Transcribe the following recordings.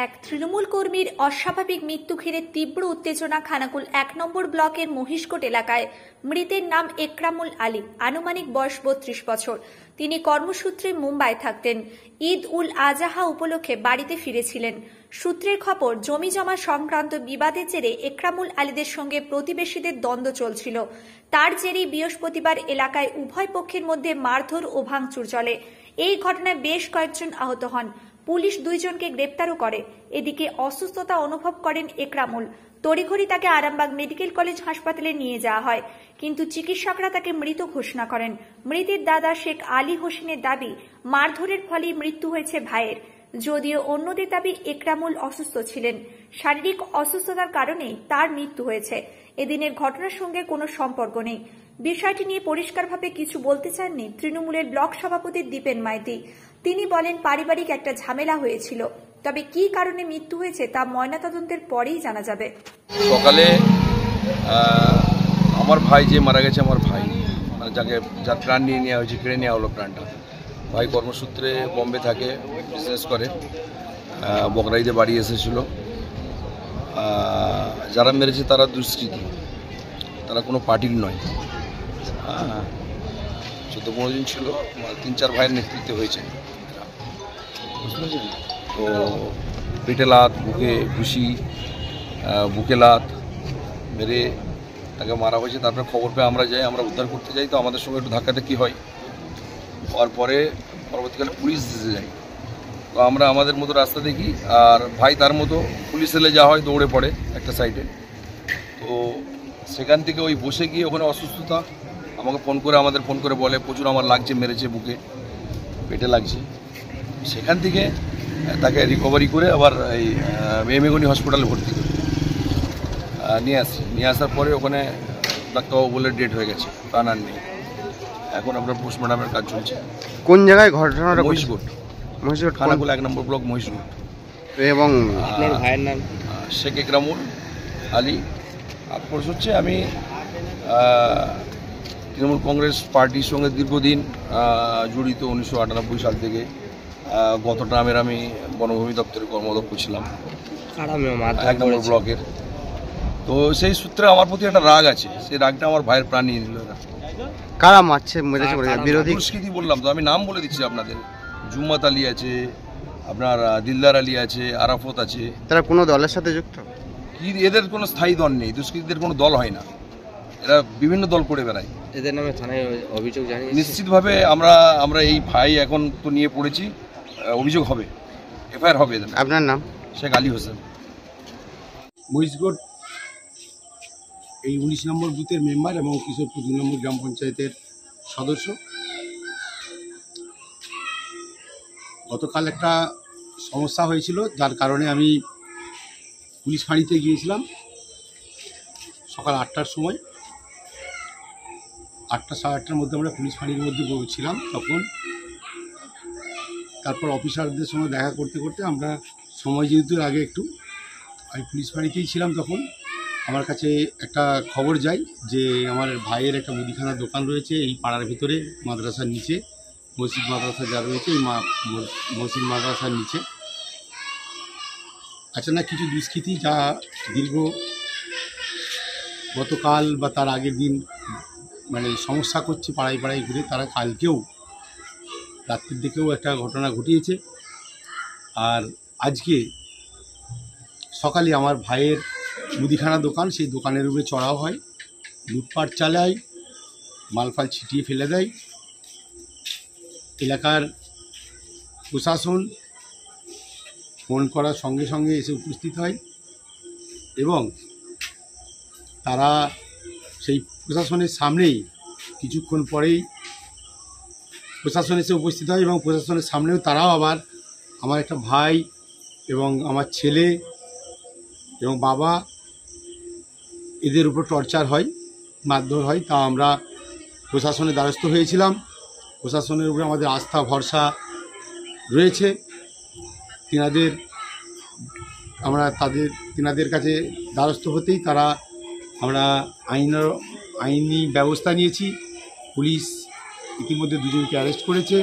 এক তৃণমূল কর্মীর অস্বাভাবিক মৃত্যু ঘিরে তীব্র উত্তেজনা খানাকুল ১ নম্বর ব্লকের মহিষকোট এলাকায়। মৃতের নাম একরামুল আলী, আনুমানিক বয়স ৩২ বছর। তিনি কর্মসূত্রে মুম্বাই থাকতেন। ঈদ উল আজহা উপলক্ষে বাড়িতে ফিরেছিলেন। সূত্রের খবর, জমি জমা সংক্রান্ত বিবাদের জেরে একরামুল আলীদের সঙ্গে প্রতিবেশীদের দ্বন্দ্ব চলছিল। তার জেরেই বৃহস্পতিবার এলাকায় উভয় পক্ষের মধ্যে মারধর ও ভাঙচুর চলে। এই ঘটনায় বেশ কয়েকজন আহত হন। পুলিশ ২ জনকে গ্রেপ্তারও করে। এদিকে অসুস্থতা অনুভব করেন একরামুল। তড়িঘড়ি তাকে আরামবাগ মেডিকেল কলেজ হাসপাতালে নিয়ে যাওয়া হয়, কিন্তু চিকিৎসকরা তাকে মৃত ঘোষণা করেন। মৃতের দাদা শেখ আলী হোসেনের দাবি, মারধরের ফলেই মৃত্যু হয়েছে ভাইয়ের। যদিও অন্যদের দাবি একরামুল অসুস্থ ছিলেন, শারীরিক অসুস্থতার কারণেই তার মৃত্যু হয়েছে। এদিনের ঘটনার সঙ্গে কোনো সম্পর্ক নেই। বিষয়টি নিয়ে পরিষ্কারভাবে কিছু বলতে চাননি তৃণমূলের ব্লক সভাপতি দীপেন মাইতি। তিনি বলেন, পারিবারিক একটা ঝামেলা হয়েছিল, তবে কি কারণে মৃত্যু হয়েছে তা ময়নাতদন্তের পরেই জানা যাবে। সকালে আমার ভাই যে মারা গেছে, আমার ভাই মানে যার প্রাণ নিয়ে নেওয়া হয়েছে, কেড়ে নেওয়া হলো প্রাণটা। ভাই কর্মসূত্রে বম্বে থাকে, বিজনেস করে, বকরাইতে বাড়ি এসেছিল। যারা মেরেছে তারা দুষ্কৃতী, তারা কোনো পার্টির নয়। ১৪-১৫ দিন ছিল, ৩-৪ ভাইয়ের নেতৃত্বে হয়েছে। তো পেটে লাত, বুকে ঘুষি, বুকে লাত মেরে তাকে মারা হয়েছে। তারপরে খবর পেয়ে আমরা যাই, আমরা উদ্ধার করতে যাই। তো আমাদের সঙ্গে একটু ধাক্কাধাক্কি হয়, হওয়ার পরে পরবর্তীকালে পুলিশ এসে যায়। তো আমরা আমাদের মতো রাস্তা দেখি, আর ভাই তার মতো পুলিশ এলে যা হয় দৌড়ে পড়ে একটা সাইডে। তো সেখান থেকে ওই বসে গিয়ে ওখানে অসুস্থতা, আমাকে আমাদের ফোন করে বলে প্রচুর আমার লাগছে, মেরেছে, বুকে পেটে লাগছে। সেখান থেকে তাকে রিকভারি করে আবার এই মেমেগনি হসপিটালে ভর্তি করে নিয়ে আসার পরে ওখানে ডাক্তারবাবু বলে ডেট হয়ে গেছে, প্রাণ আর নেই। এখন আপনার পোস্টমর্টমের কাজ চলছে। কোন জায়গায় ঘটনাটা? মহিষকোট, খানাকুল ১ নম্বর ব্লক, মহিষকোট। এবং আপনার ভাইয়ের নাম? শেখ একরামুল আলী। আফসোস হচ্ছে, আমি তৃণমূল কংগ্রেস পার্টির সঙ্গে দীর্ঘদিন জড়িত। ১৯৯৮ সাল থেকে গত ট্রামের আমি বনভূমি দপ্তরের কর্মদক্ষ ছিলাম ১ নম্বর ব্লকের। তো সেই সূত্রে আমার প্রতি একটা রাগ আছে, সেই রাগটা আমার ভাইয়ের প্রাণ নিয়ে নিল। কারা মারছে, বিরোধী দুষ্কৃতী বললাম তো, আমি নাম বলে দিচ্ছি আপনাদের। জুম্মাত আলী আছে, আপনার দিলদার আলী আছে, আরাফত আছে। তারা কোনো দলের সাথে যুক্ত? কি, এদের কোনো স্থায়ী দল নেই, দুষ্কৃতীদের কোনো দল হয় না, এরা বিভিন্ন দল করে বেড়ায়। এদের নামে থানায় অভিযোগ জানিয়েছি। নিশ্চিতভাবে আমরা এই ভাই এখন তো নিয়ে পড়েছি, অভিযোগ হবে, এফআইআর হবে। আপনার নাম? শেখ আলী হোসেন। মহিষকোট এই ১৯ নম্বর বুথের মেম্বার এবং কিশোরপুর ২ নম্বর গ্রাম পঞ্চায়েতের সদস্য। গতকাল একটা সমস্যা হয়েছিল, যার কারণে আমি পুলিশ ফাঁড়িতে গিয়েছিলাম সকাল ৮টার সময়। ৮টা সাড়ে ৮টার মধ্যে আমরা পুলিশ ফাঁড়ির মধ্যে ছিলাম। তারপর অফিসারদের সঙ্গে দেখা করতে করতে আমরা সময় যেহেতু আগে একটু আমি পুলিশ ফাঁড়িতেই ছিলাম, তখন আমার কাছে একটা খবর যায় যে আমার ভাইয়ের একটা মুদিখানার দোকান রয়েছে এই পাড়ার ভিতরে, মাদ্রাসার নিচে, মসজিদ মাদ্রাসা যা রয়েছে এই মসজিদ মাদ্রাসার নিচে। আচ্ছা, কিছু দুষ্কৃতী যা দীর্ঘ গতকাল বা তার আগের দিন মানে সমস্যা করছে পাড়ায় পাড়ায় ঘুরে, তারা কালকেও রাত্রির দিকেও একটা ঘটনা ঘটিয়েছে। আর আজকে সকালে আমার ভাইয়ের মুদিখানা দোকান, সেই দোকানের উপরে চড়াও হয়, লুটপাট চালায়, মালফাল ছিটিয়ে ফেলে দেয়। এলাকার প্রশাসন ফোন করার সঙ্গে সঙ্গে এসে উপস্থিত হয় এবং তারা সেই প্রশাসনের সামনেই কিছুক্ষণ পরেই প্রশাসন এসে উপস্থিত হয় এবং প্রশাসনের সামনেও তারাও আবার আমার একটা ভাই এবং আমার ছেলে এবং বাবা এদের উপর টর্চার হয়, মারধর হয়। তা আমরা প্রশাসনের দ্বারস্থ হয়েছিলাম। প্রশাসনের উপরে আমাদের আস্থা ভরসা রয়েছে। তিনাদের কাছে দ্বারস্থ হতেই আমরা আইনি ব্যবস্থা নিয়েছি। পুলিশ ইতিমধ্যে ২ জনকে অ্যারেস্ট করেছে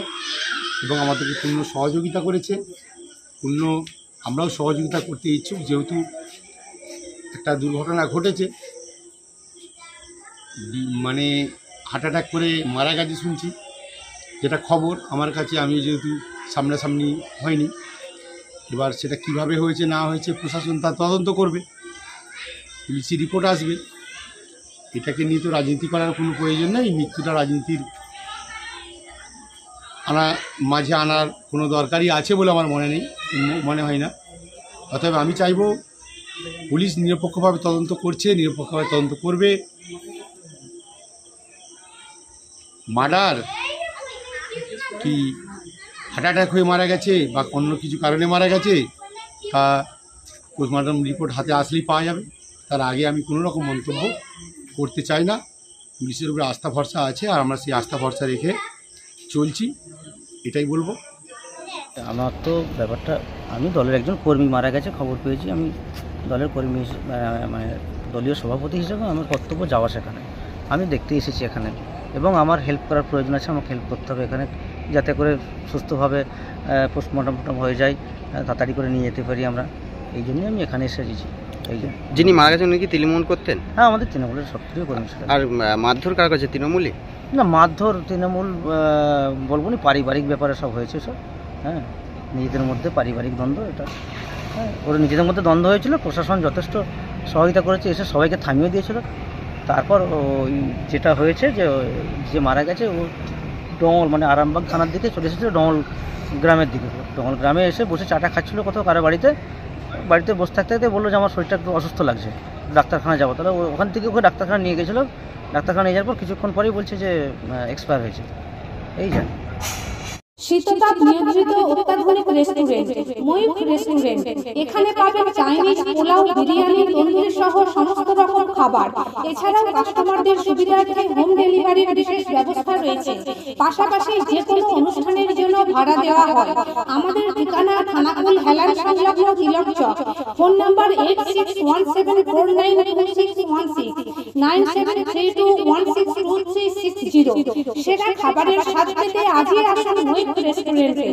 এবং আমাদেরকে পূর্ণ সহযোগিতা করেছে, পূর্ণ আমরাও সহযোগিতা করতে ইচ্ছুক, যেহেতু একটা দুর্ঘটনা ঘটেছে, মানে হার্ট অ্যাটাক করে মারা গেছে শুনছি, যেটা খবর আমার কাছে, আমিও যেহেতু সামনাসামনি হয়নি। এবার সেটা কিভাবে হয়েছে না হয়েছে প্রশাসন তার তদন্ত করবে, পুলিশি রিপোর্ট আসবে। এটাকে নিয়ে তো রাজনীতি করার কোনো প্রয়োজন নেই, মৃত্যুটা রাজনীতির মাঝে আনার কোনো দরকারই আছে বলে আমার মনে হয় না। অতএব আমি চাইব পুলিশ নিরপেক্ষভাবে তদন্ত করছে, নিরপেক্ষভাবে তদন্ত করবে। মার্ডার কি হার্ট অ্যাটাক হয়ে মারা গেছে বা অন্য কিছু কারণে মারা গেছে, তা পোস্টমর্টম রিপোর্ট হাতে আসলেই পাওয়া যাবে। তার আগে আমি কোনো রকম মন্তব্য করতে চাই না। পুলিশের উপরে আস্থা ভরসা আছে, আর আমরা সেই আস্থা ভরসা রেখে চলছি, এটাই বলবো। আমার তো ব্যাপারটা, আমি দলের একজন কর্মী মারা গেছে খবর পেয়েছি, আমি দলের কর্মী মানে দলীয় সভাপতি হিসেবে আমার কর্তব্য যাওয়া সেখানে, আমি দেখতে এসেছি এখানে, এবং আমার হেল্প করার প্রয়োজন আছে, আমাকে হেল্প করতে হবে এখানে, যাতে করে সুস্থভাবে পোস্টমর্টম হয়ে যায়, তাড়াতাড়ি করে নিয়ে যেতে পারি আমরা, এই জন্যই আমি এখানে এসেছি। এই যে যিনি মারা গেছেন উনি কি তৃণমূল করতেন? হ্যাঁ, আমাদের তৃণমূলের সক্রিয় কর্মী ছিলেন। আর মারধর কার কাছে? তৃণমূলই? না, মারধর তৃণমূল বলবো না, পারিবারিক ব্যাপারে সব হয়েছে সব। হ্যাঁ, নিজেদের মধ্যে পারিবারিক দ্বন্দ্ব এটা। হ্যাঁ, ওরা নিজেদের মধ্যে দ্বন্দ্ব হয়েছিল, প্রশাসন যথেষ্ট সহযোগিতা করেছে, এসে সবাইকে থামিয়ে দিয়েছিল। তারপর ওই যেটা হয়েছে যে মারা গেছে ও ডমল মানে আরামবাগ থানার দিকে চলে এসেছিল, ডমল গ্রামের দিকে। ডমল গ্রামে এসে বসে চাটা খাচ্ছিল কোথাও কারো বাড়িতে বসে থাকতে থাকতে বললো যে আমার শরীরটা একটু অসুস্থ লাগছে, ডাক্তারখানা যাবো। তাহলে ওখান থেকে ওকে ডাক্তারখানা নিয়ে গেছিলো, ডাক্তারখানা নিয়ে যাওয়ার পর কিছুক্ষণ পরেই বলছে যে এক্সপায়ার হয়েছে। এই যা শীততাপ নিয়ন্ত্রিত অত্যাধুনিক রেস্টুরেন্ট ময়ূখ রেস্টুরেন্ট। এখানে পাবেন চাইনিজ, পোলাও, বিরিয়ানি, তন্দুরি সহ সমস্ত রকম খাবার। এছাড়াও কাস্টমারদের সুবিধার্থে হোম ডেলিভারির বিশেষ ব্যবস্থা রয়েছে। পাশাপাশি যে কোনো অনুষ্ঠানের জন্য ভাড়া দেওয়া হয়। আমাদের ঠিকানা খানাকুল হেলান সংলগ্ন তিলক চক। Phone number 8617492616 9732162360। সেরা খাবারের স্বাদ পেতে আজই আসুন ময়ূখ রেস্টুরেন্টে।